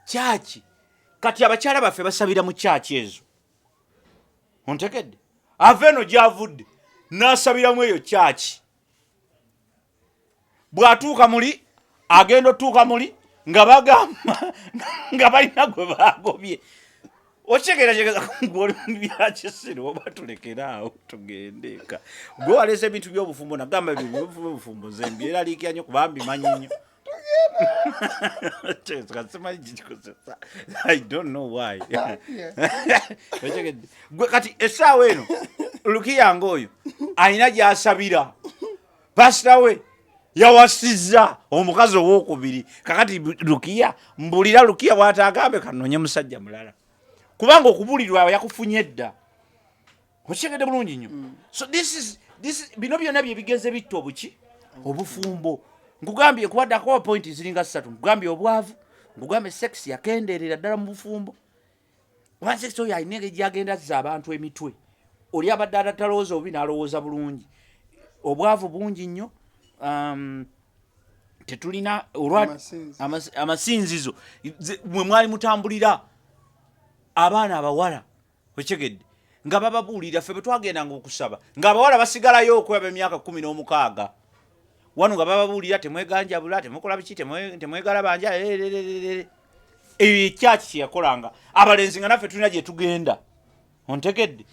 Chachi kati abakyala baffe basabira mu chachi ezo. Ontegedde aveno gyavudde n'asabiramu eyo chachi. Bw'atuuka muli agenda otuuka muli nga bagamba nga balina gwe bagobye. Ochegera ngoli byakisiro oba tulekeraawo tugendeka. Gwe walese ebintu by'obufumbo nagamba by'obufumbo zembi era liikya nnyo kubambi manyi nnyo. I don't know why. Gwe kati esaawa eno lukiyange oyo alina gy'asabira. Pasita we yawasizza omukazi ow'okubiri. Kakati Lukiya mbulira Lukiya bw'ataagambe kanonye musajja mulala. Kubanga okubulirwa yakufunye dda. Okigedde bulungi nnyo. So this bino byonna bye bigenze bitta obuki obufumbo. Nkugambye kubaddako point ziringa 3. Nkugambye obwavu, nkugambye sex yakendeerera ddala mu bufumbo. One sex oyo alina engeri gy'agenda azza abantu emitwe. Oli abadde atalowooza obi n'alowooza bulungi. Obwavu bungi nnyo. Tetulina amasinzizo mwe mwali mutambulira abaana abawala okigedde nga bababuulira ffe bwe twagendanga okusaba ng'abawala basigalayo okweba emyaka 16 wano nga bababuulira temweganjabula temukola biki temwegalabanja eyo ekyaki kyeyakolanga abalenzi nga naffe tulina gye tugenda ontegedde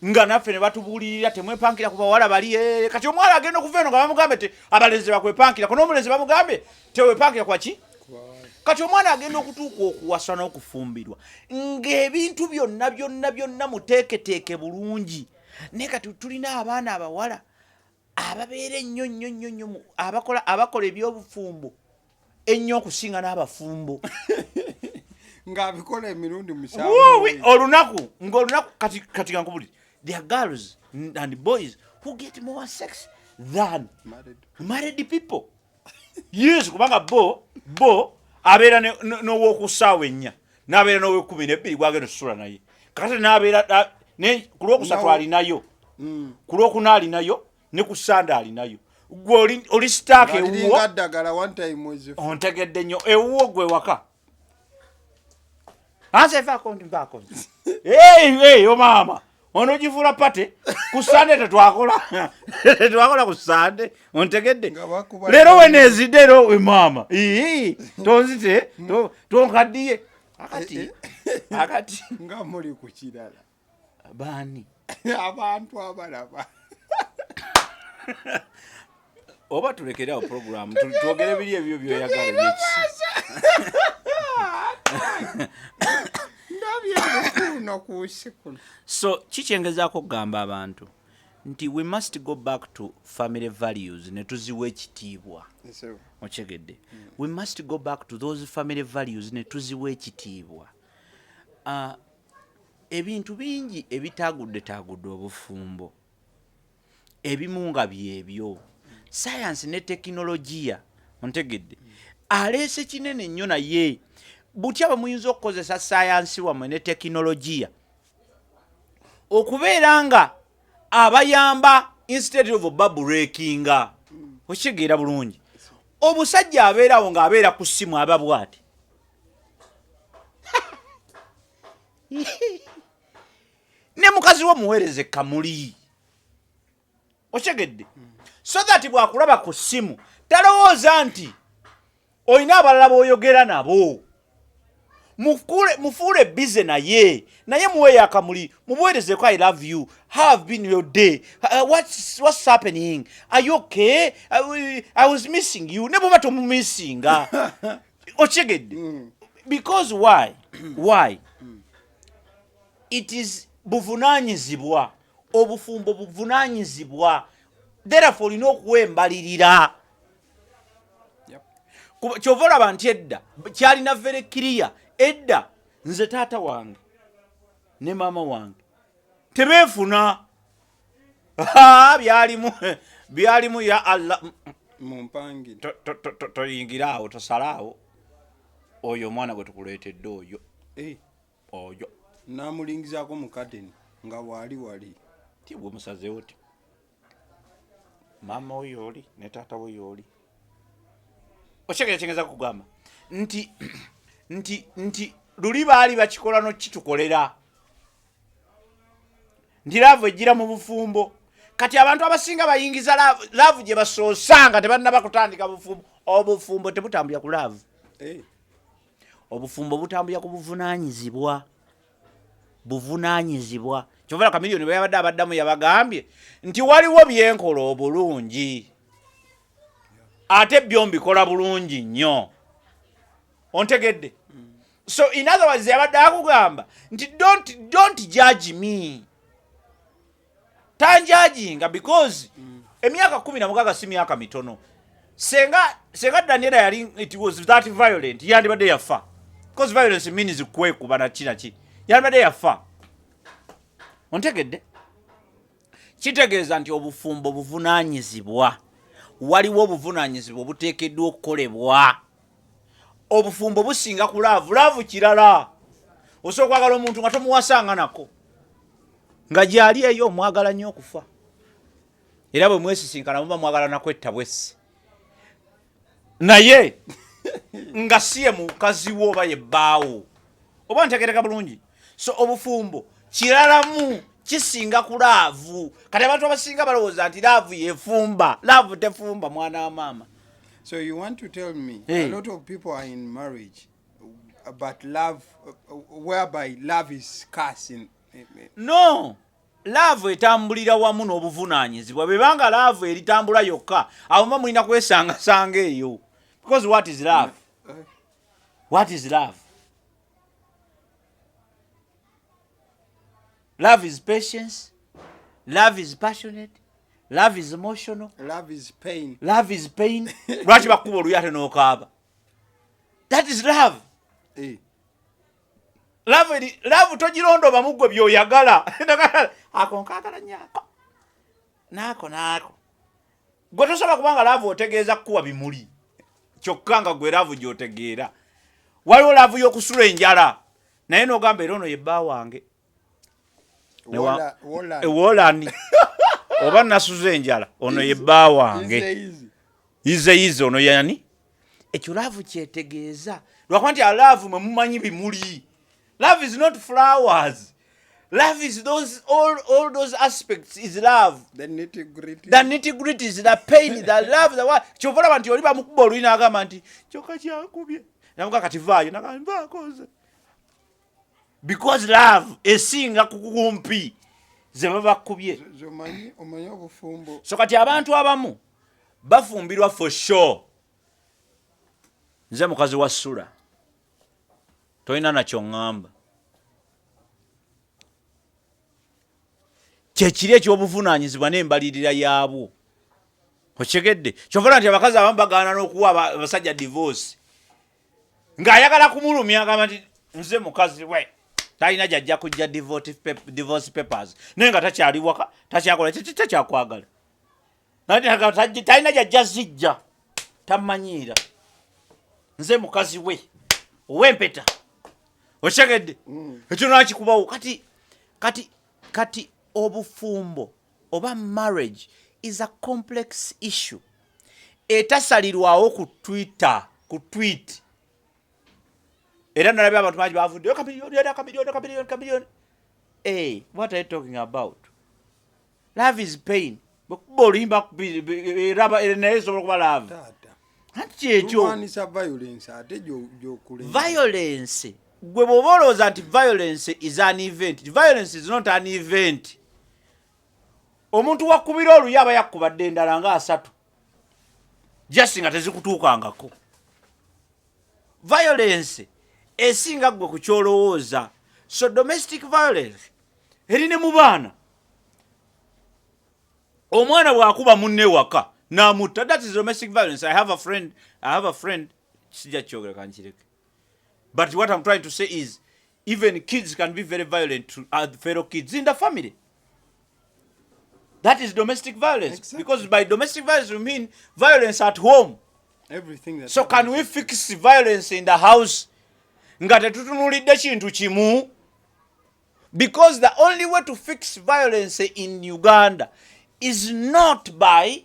nga naffe ne batubuulirira temwepankira ku bawala bali kati omwala agenda okuva eno nga bamugambe te abalenzi bakwepankira ko n'omulenzi bamugambe tewepankira kwaki kati omwana agenda okutuuka okuwasa n'okufumbirwa ng'ebintu byonna muteeketeeke bulungi naye kati tulina abaana abawala ababeera ennyo abakola ebyobufumbo ennyo okusinga n'abafumbo ng'abikola emirundi 7 olunaku kati gankubulire there are girls and boys who get more sex than married people. Yes, kubanga bo abeera n'owokusaawa ennya n'abeera n'ow'ekumi gwagenda osusula naye kakati n'abeera ku lwokusatu alinayo ku lwokuna alinayo ne ku ssande alinayo gwe oli sitaaka ewuwo ontegedde nnyo ewuwo gwe waka anse vaako maama ono gifuula pate ku ssande tetwakola ku ssande ontegedde leero weneezidde ero we maama tonzite tonkaddiye akati nga muli ku kirala baani abantu abalaba oba tulekeraawo program twogere biri ebyo byoyagala so kikyengezaako okugamba abantu nti we must go back to family values ne tuziwa ekitiibwa okegedde we must go back to those family values ne tuziwa ekitiibwa ebintu bingi ebitaagudde obufumbo ebimu nga byebyo science ne tekinologiya ontegedde aleese kinene nnyo naye butya bwe muyinza okukozesa science wammwe ne tekinologiya okubeera nga abayamba instead of babreakinga okitegeera bulungi omusajja abeerawo ng'abeera ku ssimu aba bw'ati ne mukazi we muweereze kamuli oktegedde so that bwakulaba ku ssimu talowooza nti olina abalala b'oyogera nabo mufuule bize naye muweeyo akamuli mubuweerezeko I love you, how have been your day, what's happening, are you okay, I was missing you, ne bwoba tomumissinga oktegedde because why it is buvunaanyizibwa obufumbo buvunaanyizibwa therefore olina okuwembalirira kyova olaba nti edda kyalina very clear edda nze taata wange ne maama wange tebeefuna byalimu ya Allah mumpangi toyingiraawo tosalaawo oyo omwana gwe tukuleetedde oyo namulingizaako mu kadeni nga wali ti bwe musazeewo ti maama we yooli ne taata we yooli okyegera kyengeza kugamba nti luli baali bakikola n'okitukolera nti laavu ejjira mu bufumbo kati abantu abasinga bayingiza laavu gye basoosanga tebannaba kutandika bufumbo obufumbo tebutambulira ku laavu obufumbo butambulira ku buvunaanyizibwa kyova Chameleon bwe yabadde abaddamu yabagambye nti waliwo byenkola obulungi ate byo mbikola bulungi nnyo ontegedde so in other words yabadde akugamba nti don't judge me tanjajinga because emyaka 16 si myaka mitono senga Daniella yali it was that violent yandibadde yafa because violence means kwekuba na kinaki yandibadde yafa ontegedde kitegeeza nti obufumbo buvunaanyizibwa waliwo obuvunaanyizibwa obuteekeddwa okukolebwa obufumbo businga ku laavu kirala osobola okwagala omuntu nga tomuwasanga nako nga gyali eyo omwagala nnyo okufa era bwe mwesisinkana muba mwagala nakwetta bwesi naye nga siye mukazi wo oba yebbaawo oba ntegereka bulungi so obufumbo kiralamu kisinga ku laavu kati abantu abasinga balowooza nti laavu yefumba laavu tefumba mwana wa maama. So you want to tell me a lot of people are in marriage but love whereby love is scarce no laavu etambulira wamu n'obuvunaanyizibwa bwebanga laavu eritambula yokka awo mba mulina kwesangasanga eyo because what is love? What is love? Love is patience. Love is passionate. Love is emotional. Love is pain. Love is pain. Lwaki bakuba oluyate n'okaaba? That is love. love togirondo bamugwe byoyagala ako nkagala nyako nako gwe tosobola kubanga love otegeeza kuwa bimuli kyokka nga gwe love gyotegeera waliwo love y'okusula enjala naye n'ogamba era ono ye bba wange ewolani oba nasuza enjala ono ye bba wange ize ono yani ekyo love kyetegeeza lwakuba nti love mwe mumanyi bimuli. Love is not flowers. Love is all those aspects is love. The nitty-gritty. The nitty-gritty is the pain, the love, the what. Chovola bantu oli bamukuba olina agamba nti choka kyakubye. Namuka kati vayo nakamba koze. Because love esinga kukumpi ze baba kubye. Omanyi obufumbo. So kati abantu abamu bafumbirwa for sure. Nze mukazi wa sura. Toina na chongamba. Kyekiri eky'obuvunanyizibwa n'embalirira yaabwo. Okyegedde. Kyovola nti abakazi abamu bagaana n'okuwa abasajja divorce. Ng'ayagala kumulumya agamba nti nze mukazi we talina jajja kujja divorce papers. Naye nga takyali waka, takyakola takyakwagala. Talina jajja zijja. Tamanyiira. Nze mukazi we. Owempeta. Okyegedde. Ekyo nakikubawo kati obufumbo oba marriage is a complex issue. Etasalirwawo ku tweet. Era nalabye abantu bangi bavudde kamiliyoni. Hey, what are you talking about? Love is pain. Bolimba raba enezo kuba love. Anti ekyo violence ate gyokule. Violence. Gwe boboloza anti violence is an event. Violence is not an event. Omuntu wakubira oluyaba yakubadde endala nga asatu. Just nga tezikutuukangako. Violence esinga gwe ku kyolowooza. So domestic violence erine mu baana. Omwana bw'akuba munne waka n'amutta. That is domestic violence. I have a friend. Sijja kyogera kankireke. But what I'm trying to say is, even kids can be very violent to fellow kids in the family. That is domestic violence. Exactly. Because by domestic violence, we mean violence at home. Everything that. So can we fix violence in the house? Ngate tutunulidde kintu kimu. Because the only way to fix violence in Uganda is not by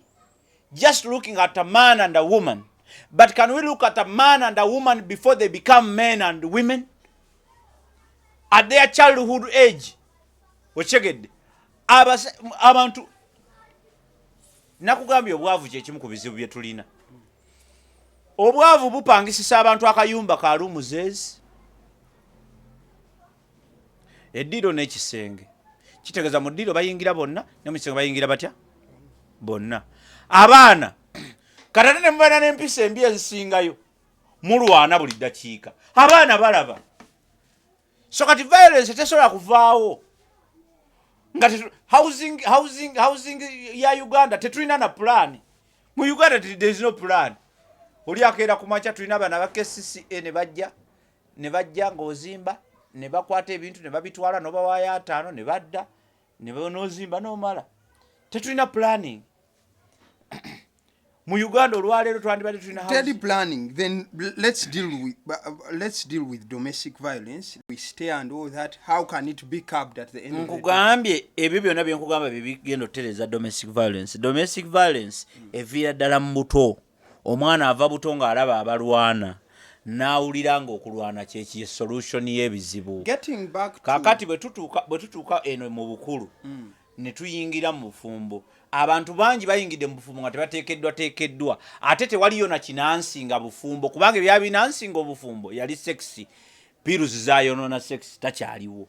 just looking at a man and a woman. But can we look at a man and a woman before they become men and women? At their childhood age. Ochegedde. Abantu nakugambye obwavu kyekimu ku bizibu bye tulina. Obwavu bupangisisa abantu akayumba ka lumuzezi. Eddiro n'ekisenge. Kitegeeza mu ddiro bayingira bonna ne mu kisenge bayingira batya? Bonna. Abaana katane ne mubana n'empisa embi ezisingayo mulwana buli ddakiika. Abaana balaba. So kati violence tesobola kuvaawo. Ngati housing ya Uganda tetulina na plan. Mu Uganda there is no plan. Oli akeera ku makya tulina abaana ba KCCA ne bajja ng'ozimba ne bakwata ebintu ne babitwala n'obawaayo 5 ne badda ne bonozimba n'omala. Tetulina planning. Mu Uganda olwaleero twandibadde tulina housing planning. Then let's deal with domestic violence. We stay and all that. How can it be curbed at the end of the day? Nkugambye ebyo byonna bye nkugamba bigenda otereza domestic violence. Domestic violence eviira ddala mu buto. Omwana ava buto ng'alaba abalwana n'awulira ng'okulwana kyeki solution y'ebizibu. Getting back to kakati bwe tutuuka eno mu bukulu ne tuyingira mu bufumbo. Abantu bangi bayingidde mu bufumbo nga tebateekeddwa ate tewaliyo na kinansinga bufumbo kubanga ebya binansinga obufumbo yali sexy. Pills zaayonoona sex takyaliwo.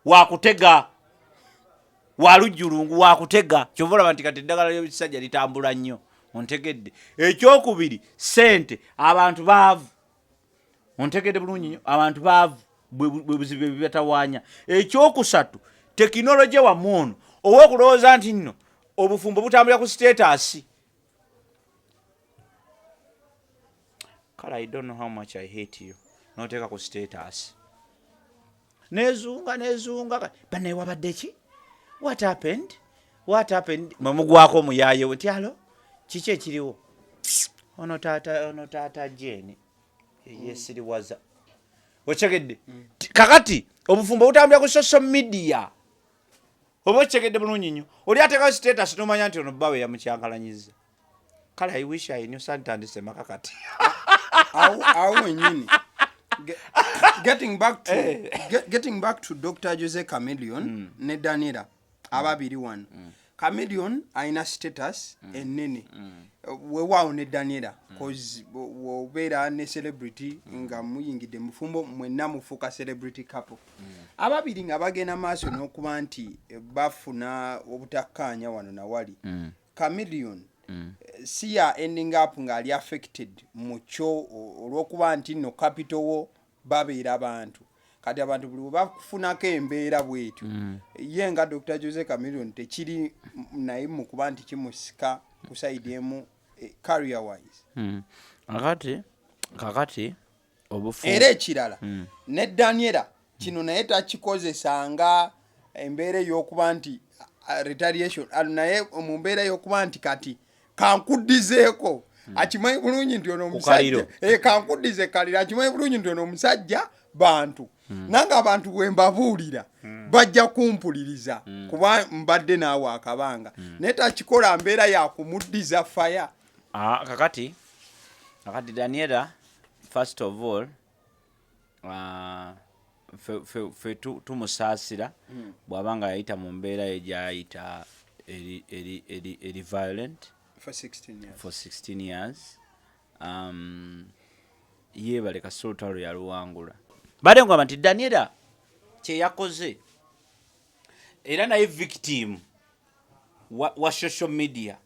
Wakutega walujjulungu wakutega kyovola nti kati eddagala ly'ekisajja litambula nnyo. Ontegedde. Ekyokubiri sente abantu baavu. Ontegedde bulungi nnyo abantu baavu bwe buzibu bibatawaanya. Ekyokusatu tekinologi wamu ono ow'okulowooza nti nno obufumbo butambulira ku status. Kale I don't know how much I hate you. Noteeka ku status. nezunga bane wabadde ki what happened mamugwako muyaye we tyalo kiki ekiriwo ono taata Jane yesiriwaza ochegedde kakati obufumbo butambula ku social media oba ochegedde bulungi nnyo oli ateka status nomanya nti ono bawe yamukyankalanyiza kale I wish I knew santandise makakati awo wenyini getting back to Dr. Jose Chameleon ne Daniella ababiri wano Chameleon aina status enene wewawo ne Daniella cause wobeera ne celebrity nga muyingidde mufumbo mwenna mufuuka celebrity couple ababiri nga bagenda maaso n'okuba nti bafuna obutakkaanya wano nawali Chameleon si ya ending up ngali affected mucho olwokuba nti no capital wo babeera abantu kati abantu buli bakufunako embeera bwetu ye nga Dr. Jose Chameleon tekiri naye mu kuba nti kimusika ku side emu career wise kakati obufu era ekirala ne Daniella kino naye takikozesanga embeera y'okuba nti retaliation naye mu mbeera y'okuba nti kati kankuddizeeko akimanyi bulungi nti ono omusajja kankuddize kalira akimanyi bulungi nti ono omusajja bantu nanga abantu bwe mbabuulira bajja kumpuliriza kuba mbadde naawe akabanga naye takikola mbeera yakumuddiza faya kakati Daniella first of all fe tumusaasira bw'abanga yayita mu mbeera egyayita eri violent for 16 years yeebale kasolutalo yaluwangula bade ngamba nti Daniella kye yakoze era naye victim wa social media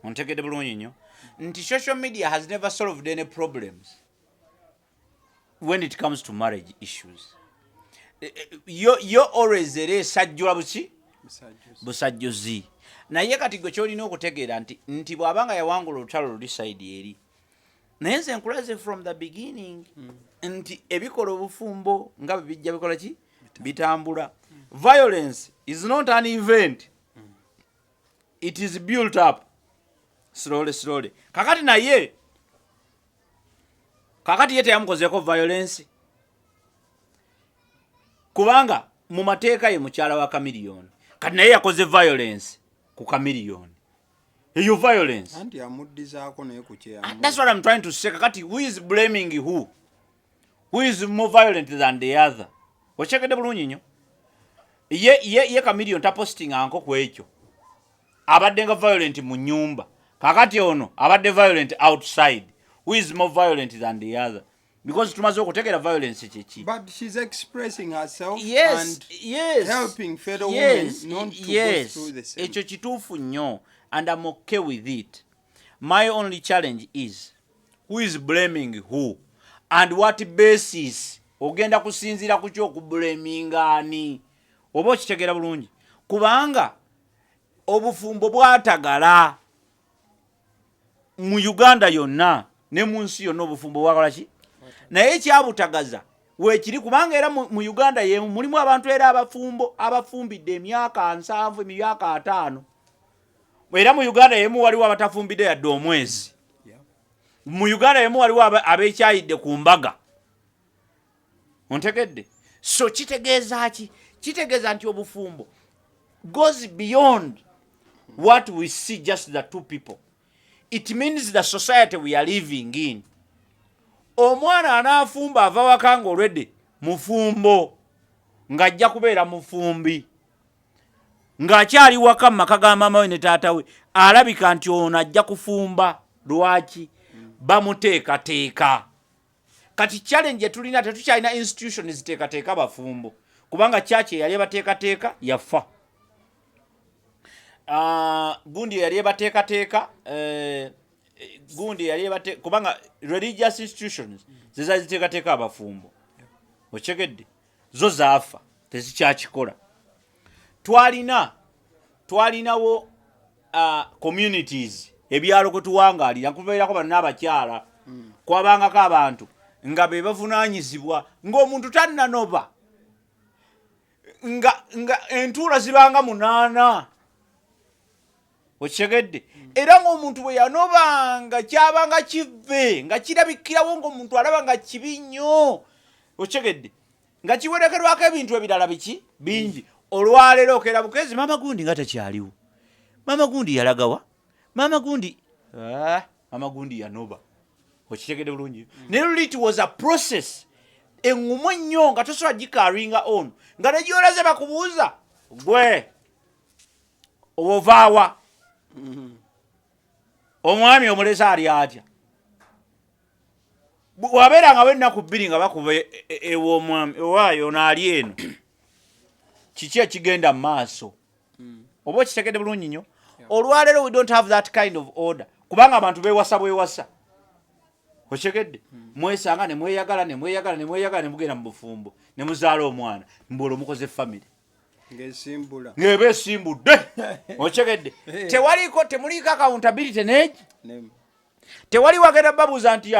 ontegedde bulungi nnyo nti social media has never solved any problems when it comes to marriage issues. You're always esajjula buki busajjuzi naye kati gwe kyolina okutegeera nti bw'abanga yawangula olutalo luli side eri naye nze nkulaze from the beginning nti ebikola obufumbo nga bijja bikola ki bitambula. Violence is not an event, it is built up slowly. Kakati ye teyamukozeeko violence kubanga mu mateeka ye mukyala wa Chameleon kati naye yakoze violence ku Chameleon. Eyo violence anti amuddizaako naye ku kye that's what I'm trying to say. Kakati who is blaming who is more violent than the other? Ochekedde bulungi nnyo ye Chameleon taposting anko ku ekyo abadde nga violent mu nyumba kakati ono abadde violent outside. Who is more violent than the other? Because tumaze okutegera violence kyeki. But she's expressing herself and helping fellow women not to go through the same. Ekyo kituufu nnyo and I'm okay with it. My only challenge is who is blaming who and what basis ogenda kusinzira ku ky'okublaminga ani oba okitegera bulungi kubanga obufumbo bwatagala mu Uganda yonna ne mu nsi yonna obufumbo bwakola ki naye kyabutagaza weekiri kubanga era mu Uganda yemu mulimu abantu era abafumbidde emyaka 7 emyaka 5 era mu Uganda yemu waliwo abatafumbidde yadde omwezi mu Uganda yemu waliwo abekyayidde ku mbaga ontegedde so kitegeeza nti obufumbo goes beyond what we see just the two people. It means the society we are living in. Omwana anafumba ava wakanga already mufumbo ngajja kubeera mufumbi ng'akyali waka mu maka ga mama we ne taata we alabika nti ono ajja kufumba lwaki bamuteekateeka. Kati challenge tulina tetukyalina institutions ziteekateeka bafumbo kubanga church yali bateekateeka yafa. Gundi yali bateekateeka kubanga religious institutions ziteekateeka abafumbo okyegedde zo zaafa tezikyakikola. Twalinawo communities ebyalo kwe tuwangaalira nkubeerako bano n'abakyala kwabangako abantu nga be bavunaanyizibwa ng'omuntu tannanoba nga entuula zibanga 8 okitegedde era ng'omuntu bwe yanobanga kyabanga kive nga kirabikirawo ng'omuntu alaba nga kibi nnyo okitegedde nga kiwerekerwako ebintu ebirala bingi olwaleero okera bukezi maama gundi nga takyaliwo maama gundi yalagawa maama gundi yanoba okitegedde bulungi naye it was a process engumu ennyo nga tosobola gikaringa on nga negiolaze bakubuuza gwe obovaawa omwami omulesa ali atya wabeeranga wennaku 2 nga bakuba ew'omwami owaayo naali eno kiki ekigenda mu maaso oba okitegedde bulungi nnyo olwaleero we don't have that kind of order kubanga abantu beewasa bwewasa okitegedde mwesanga ne mweyagala ne mugenda mu bufumbo ne muzaala omwana mbuola omukoze family ng'eba esimbudde okitegedde temuliiko accountability neegi tewali wagenda babuuza nti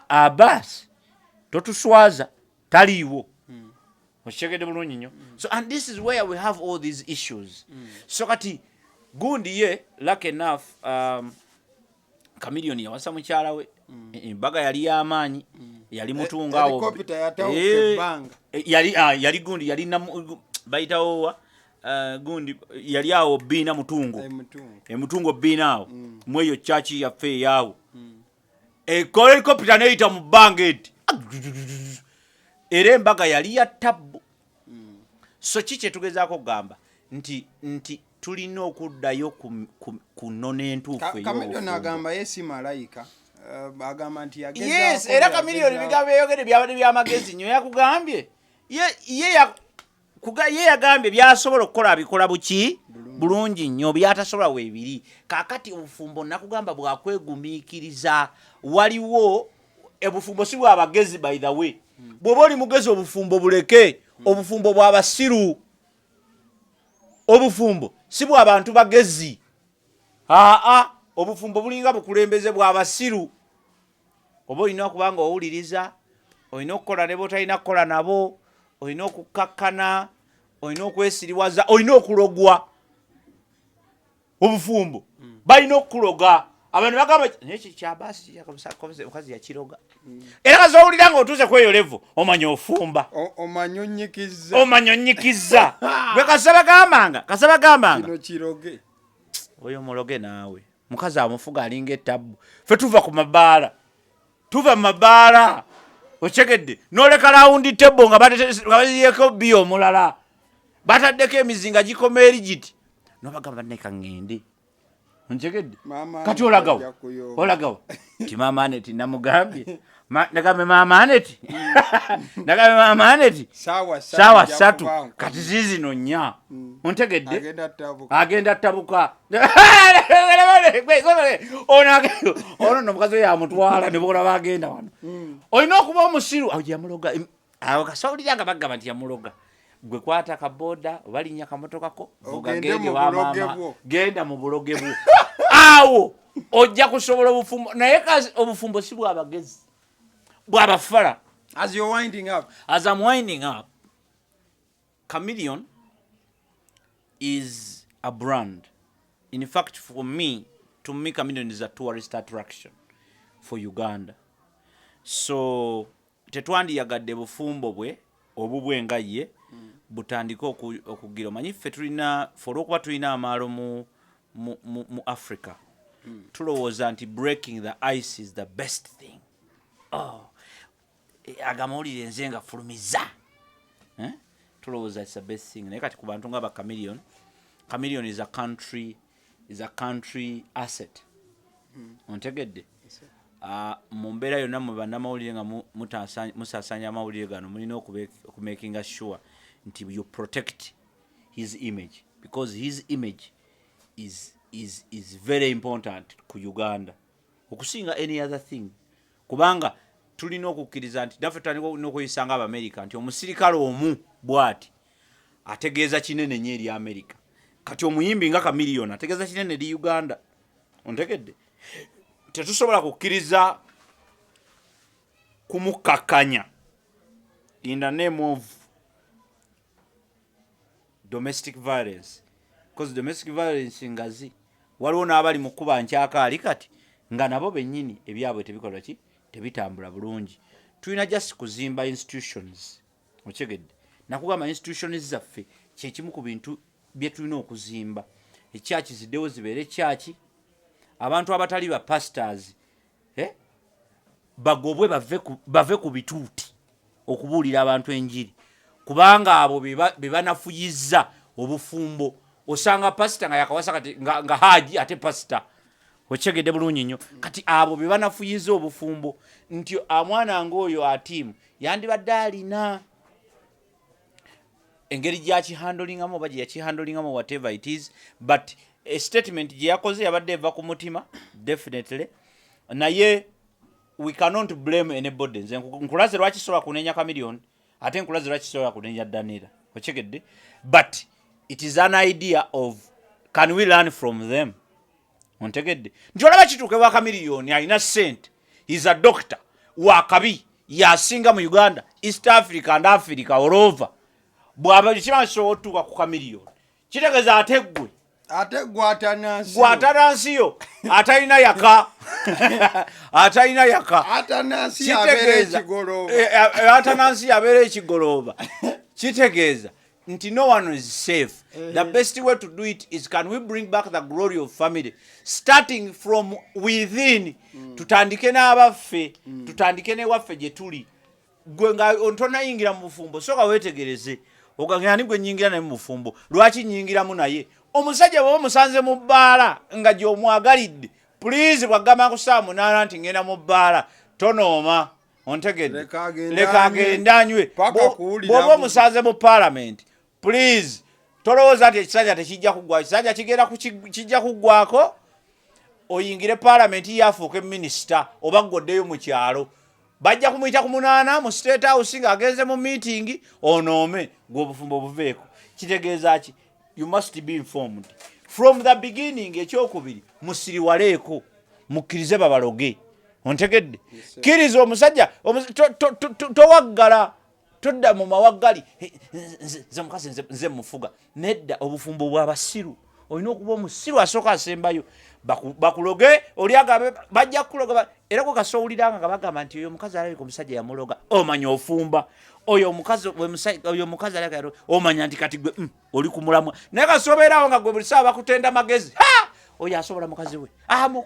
abasi totuswaza taliiwo okitegedde bulungi nnyo so and this is where we have all these issues so kati gundi ye lucky enough Chameleon yawasa mukyala we embaga yali y'amaanyi yali mutunga awo yali gundi yali bayitawo gundi yali awo bina mutungo bina awo mweyo chachi yaffe yawo helicopter neita mu bangeti era embaga yali ya tabbu so kiche tugezaako gamba nti tulina okuddayo kunona entuufu Chameleon agamba yesi malayika agamba nti yageza yes era Chameleon bigambo yogere byabadde byamagezi nnyo yakugambye ye yagambye byasobola okukola abikola buki bulungi nnyo byatasobola weebiri kaakati obufumbo nakugamba bwakwegumiikiriza waliwo obufumbo si bwabagezi by the way bw'oba oli mugezi obufumbo buleke obufumbo bw'abasiru obufumbo si bw'abantu bagezi obufumbo bulinga bukulembeze bw'abasiru oba olina okuba nga owuliriza olina okukola ne botalina kukola nabo olina okukakkana olina okwesiriwaza olina okulogwa obufumbo balina okuloga abantu bagamba nekyo kyabasi omukazi yakiroga era kazowulira nga otuuze kweyo levo omanya ofumba omanya onnyikiza bwe kasaba gambanga kino kiroge oyo muloge naawe mukazi amufuga alinga etabbu fe tuva mu mabaala okitegedde n'oleka lawundi tebo nga bayeko biyo omulala bataddeko emizinga gikoma eri giti nobagamba neka ngende onkitegedde kati olagawa ti maama aneti namugambye nagambe maama aneti saawa 3 kati zizino 4 ontegedde agenda tabuka ono nomukazi oyo amutwala nebola bagenda wano olina okuba omusiru yamuloga awo kasawulira nga bagamba nti yamuloga gwe kwata kaboda obalinnya kamotokako genda mu buloge bwo awo ojja kusobola obufumbo naye obufumbo si bwabagezi bwabafala as I'm winding up Chameleon is a brand. In fact, to me Chameleon is a tourist attraction for Uganda. So tetwandiyagadde bufumbo bwe obubwenga ye butandika okugira manyi ffe tulina olwokuba tulina amaalo mu Africa tulowooza nti breaking the ice is the best thing. Agamawulire nze nga fulumiza tulowooza it's the best thing naye kati ku bantu nga ba Chameleon is a country asset. Ontegedde mu mbeera yonna mu bannamawulire nga musaasanya amawulire gano mulina okumakinga sure nti you protect his image because his image is very important ku Uganda okusinga any other thing kubanga tulina okukkiriza nti naffe tulina okuyisanga Abamerika nti omusirikale omu bw'ati ategeeza kinene nnyo eri Amerika kati omuyimbi nga Chameleon ategeeza kinene eri Uganda ontegedde tetusobola kukkiriza kumukakanya in the name of domestic violence because domestic violence ngazi waliwo n'abali mu kuba nkyakaali kati nga nabo bennyini ebyabwe tebikola ki tebitambula bulungi. Tulina just kuzimba institutions okigedde nakugamba institutions zaffe kyekimu ku bintu bye tulina okuzimba. Ekyaki ziddewo zibeere kyaki abantu abatali ba pastors bagobwe bave ku bituuti okubuulira abantu enjiri kubanga abo be banafuyizza obufumbo. Osanga pastor nga yakawasa kati nga haji ate pastor okigedde bulungi nnyo kati abo be banafuyizza obufumbo nti amwana ng'oyo atimu yandibadde alina engeri gyakihandolingamu oba gye yakihandolingamu whatever it is but a statement gye yakoze yabadde eva ku mutima definitely naye we cannot blame anybody. Nze nkulaze lwaki sobola kunenya Chameleon ate nkulaze lwaki sobola kunenya Daniella okigedde but it is an idea of can we learn from them ontegedde nti olaba kituuke wa Chameleon alina sente is a doctor wakabi yasinga mu Uganda East Africa and Africa all over bwaba kiba kisobola otuuka ku Chameleon kitegeeza ate ggwe atanansiyo atalina yaka atalina yaka atanansi abeera ekigolooba kitegeeza nti no one is safe. The best way to do it is can we bring back the glory of family starting from within. Tutandike n'abaffe tutandike n'ewaffe gye tuli gwe nga ontonayingira mu bufumbo soka weetegereze ogagani gwe nyingira naye mu bufumbo lwaki nyingiramu naye omusajja bwe musanze mu bbaala nga gy'omwagalidde please bwagamba ku saa 8 nti ngenda mu bbaala tonooma ontegedde leka agende anywe bw'oba omusanze mu parliament please tolowooza nti ekisajja tekijja kuggwako ekisajja kijja kuggwako oyingire parliament yafuuka minisita oba ggoddeyo mu kyalo bajja kumuyita ku 8 mu state house nga agenze mu meeting onoome gw'obufumbo buveeko. Kitegeeza ki you must be informed from the beginning. Ekyokubiri musiriwaleeko mukkirize babaloge ontegedde kkiriza omusajja towaggala todda mu mawaggali nze mukazi nze mufuga nedda obufumbo bw'abasiru olina okuba omusiru asooka asembayo bakuloge oli agabe bajja kuloga era ko kasowuliranga nga bagamba nti oyo omukazi alabika omusajja yamuloga omanya ofumba oyo omukazi alabika omanya nti kati gwe oli kumulamwa naye kasobeerawo nga gwe buli saa bakutenda magezi oyo asobola mukazi we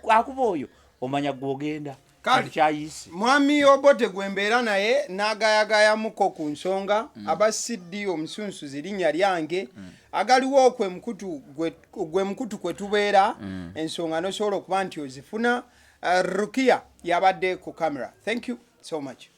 akuba oyo omanya gwogenda kyayisi. Mwami Obote gwembeera naye n'agayagayamuko ku nsonga abasiddi omusunsuzi linnya lyange agaliwo gwe mukutu kwe tubeera ensonga nosobola okuba nti ozifuna. Rukia yabadde ku camera. Thank you so much.